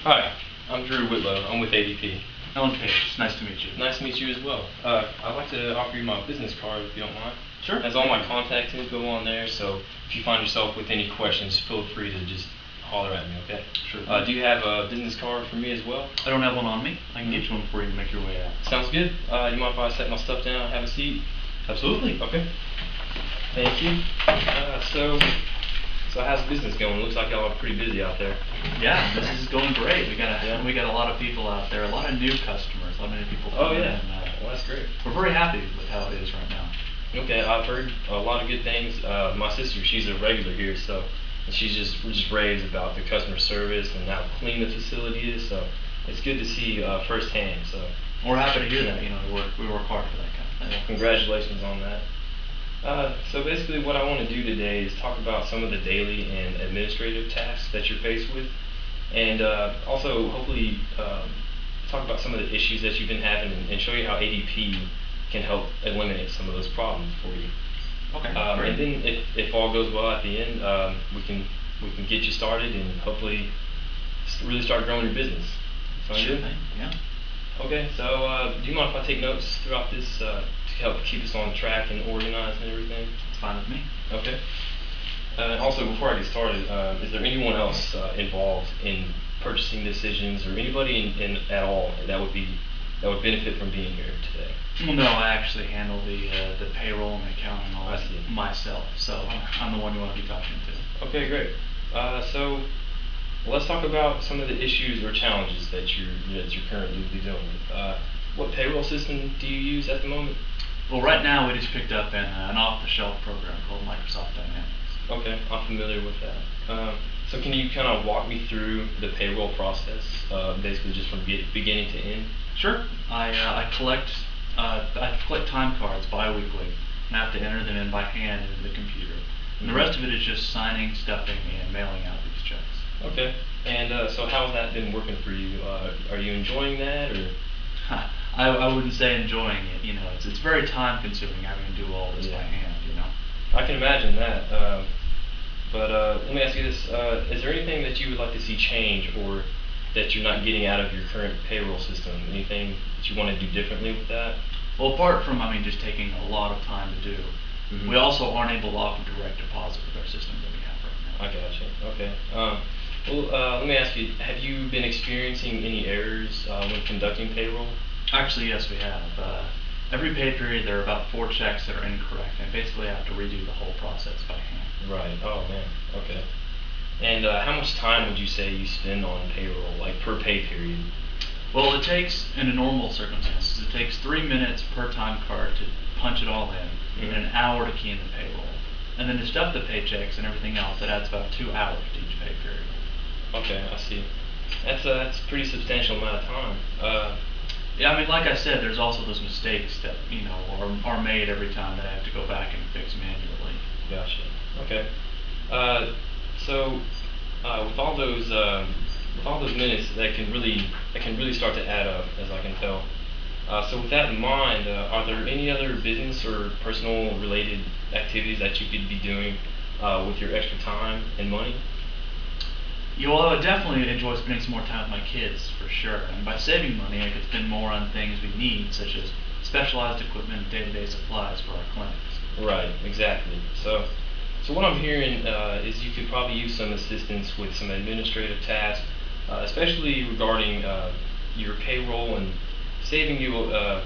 Hi, I'm Drew Whitlow. I'm with ADP. Ellen Page, it's nice to meet you. Nice to meet you as well. I'd like to offer you my business card if you don't mind. Sure. It has all my contact info on there, so if you find yourself with any questions, feel free to just holler at me, okay? Sure. Do you have a business card for me as well? I don't have one on me. I can get you one before you make your way out. Sounds good. You mind if I set my stuff down, have a seat? Absolutely. Okay. Thank you. So how's business going? Looks like y'all are pretty busy out there. Yeah, business is going great. We got a lot of people out there, a lot of new customers, a lot of new people coming in. Well, that's great. We're very happy with how it is right now. Okay, I've heard a lot of good things. My sister, she's a regular here, so and we're just raves about the customer service and how clean the facility is. So it's good to see firsthand. So we're happy to hear that. We work hard for that kind of thing. well, congratulations on that. So basically what I want to do today is talk about some of the daily and administrative tasks that you're faced with, and also hopefully talk about some of the issues that you've been having and show you how ADP can help eliminate some of those problems for you. Okay. And then if all goes well at the end, we can get you started and hopefully really start growing your business. Sound Sure good? thing. Yeah. Okay, so do you mind if I take notes throughout this to help keep us on track and organized and everything? It's fine with me. Okay. Also, before I get started, is there anyone else involved in purchasing decisions, or anybody at all that would benefit from being here today? Well, no, I actually handle the payroll and accounting and all I that see. myself, so I'm the one you want to be talking to. Okay, great. So let's talk about some of the issues or challenges that you're currently dealing with. What payroll system do you use at the moment? Well, right now we just picked up an off-the-shelf program called Microsoft Dynamics. Okay, I'm familiar with that. So can you kind of walk me through the payroll process, basically just from beginning to end? Sure. I collect time cards bi-weekly and I have to enter them in by hand into the computer. And the rest of it is just signing, stuffing, and mailing out these checks. Okay. And so how's that been working for you? Are you enjoying that, or? I wouldn't say enjoying it. It's very time consuming having to do all this by hand. I can imagine that. But let me ask you this: is there anything that you would like to see change, or that you're not getting out of your current payroll system? Anything that you want to do differently with that? Well, apart from just taking a lot of time to do, we also aren't able to offer direct deposit with our system that we have right now. I gotcha. Okay. Let me ask you: have you been experiencing any errors when conducting payroll? Actually, yes, we have. Every pay period, there are about 4 checks that are incorrect, and basically I have to redo the whole process by hand. Right. Oh man. Okay. And how much time would you say you spend on payroll, like per pay period? Well, it takes, in normal circumstances, it takes 3 minutes per time card to punch it all in, and an hour to key in the payroll. And then to stuff the paychecks and everything else, it adds about 2 hours to each pay period. Okay, I see. That's a pretty substantial amount of time. Yeah, like I said, there's also those mistakes that are made every time that I have to go back and fix manually. Gotcha. Okay. So with all those minutes, that can really start to add up, as I can tell. So with that in mind, are there any other business or personal related activities that you could be doing with your extra time and money? Well, I would definitely enjoy spending some more time with my kids, for sure. And by saving money, I could spend more on things we need, such as specialized equipment and day-to-day supplies for our clinics. Right, exactly. So what I'm hearing is you could probably use some assistance with some administrative tasks, especially regarding your payroll, and saving you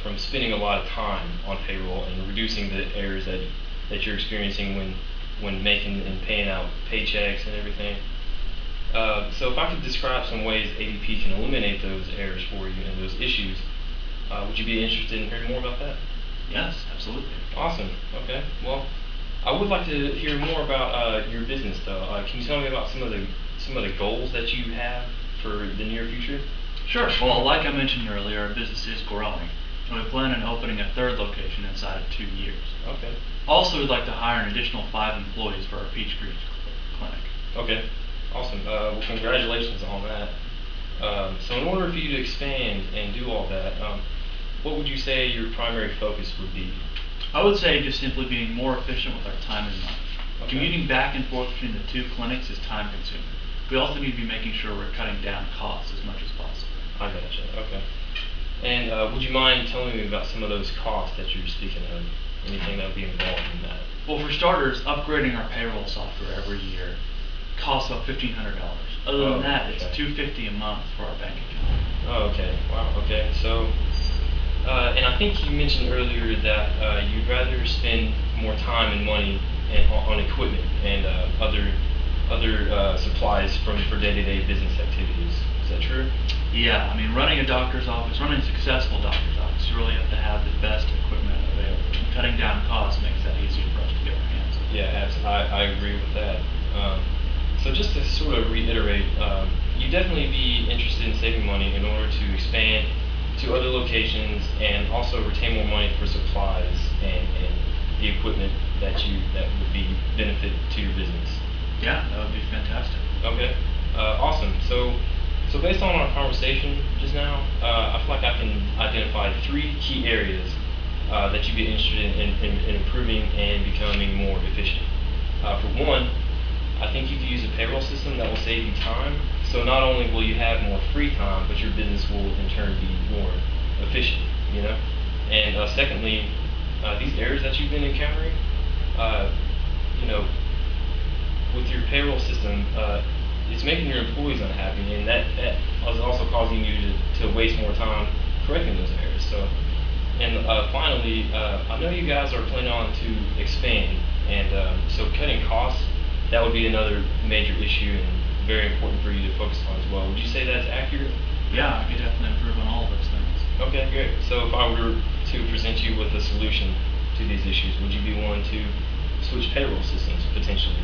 from spending a lot of time on payroll and reducing the errors that you're experiencing when making and paying out paychecks and everything. So if I could describe some ways ADP can eliminate those errors for you and those issues, would you be interested in hearing more about that? Yes, absolutely. Awesome. Okay. Well, I would like to hear more about your business, though. Can you tell me about some of the goals that you have for the near future? Sure. Well, like I mentioned earlier, our business is growing, and we plan on opening a 3rd location inside of 2 years. Okay. Also, we'd like to hire an additional 5 employees for our Peachtree clinic. Okay. Awesome. Well, congratulations on that. So in order for you to expand and do all that, what would you say your primary focus would be? I would say just simply being more efficient with our time and money. Okay. Commuting back and forth between the 2 clinics is time consuming. We also need to be making sure we're cutting down costs as much as possible. I gotcha. Okay. And would you mind telling me about some of those costs that you're speaking of? Anything that would be involved in that? Well, for starters, upgrading our payroll software every year costs about $1,500. Other than that, it's $250 a month for our bank account. Oh, okay. Wow. Okay. So, and I think you mentioned earlier that you'd rather spend more time and money on equipment and other supplies for day-to-day business activities. Is that true? Yeah, I mean, running a doctor's office, running a successful doctor's office, you really have to have the best equipment available. And cutting down costs makes that easier for us to get our hands on. Yeah, I agree with that. So just to sort of reiterate, you'd definitely be interested in saving money in order to expand to other locations and also retain more money for supplies and the equipment that would be benefit to your business. Yeah, that would be fantastic. Okay, awesome. So based on our conversation just now, I feel like I can identify 3 key areas that you'd be interested in improving and becoming more efficient. For one, I think you could use a payroll system that will save you time. So not only will you have more free time, but your business will in turn be more efficient. You know. And secondly, these errors that you've been encountering, you know, with your payroll system, it's making your employees unhappy, and that is also causing you to waste more time correcting those errors. So, and finally, I know you guys are planning on to expand, and so cutting costs, that would be another major issue and very important for you to focus on as well. Would you say that's accurate? Yeah, I could definitely improve on all of those things. Okay, great. So if I were to present you with a solution to these issues, would you be willing to switch payroll systems potentially?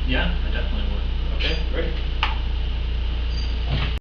Yeah, I definitely would. Okay, great.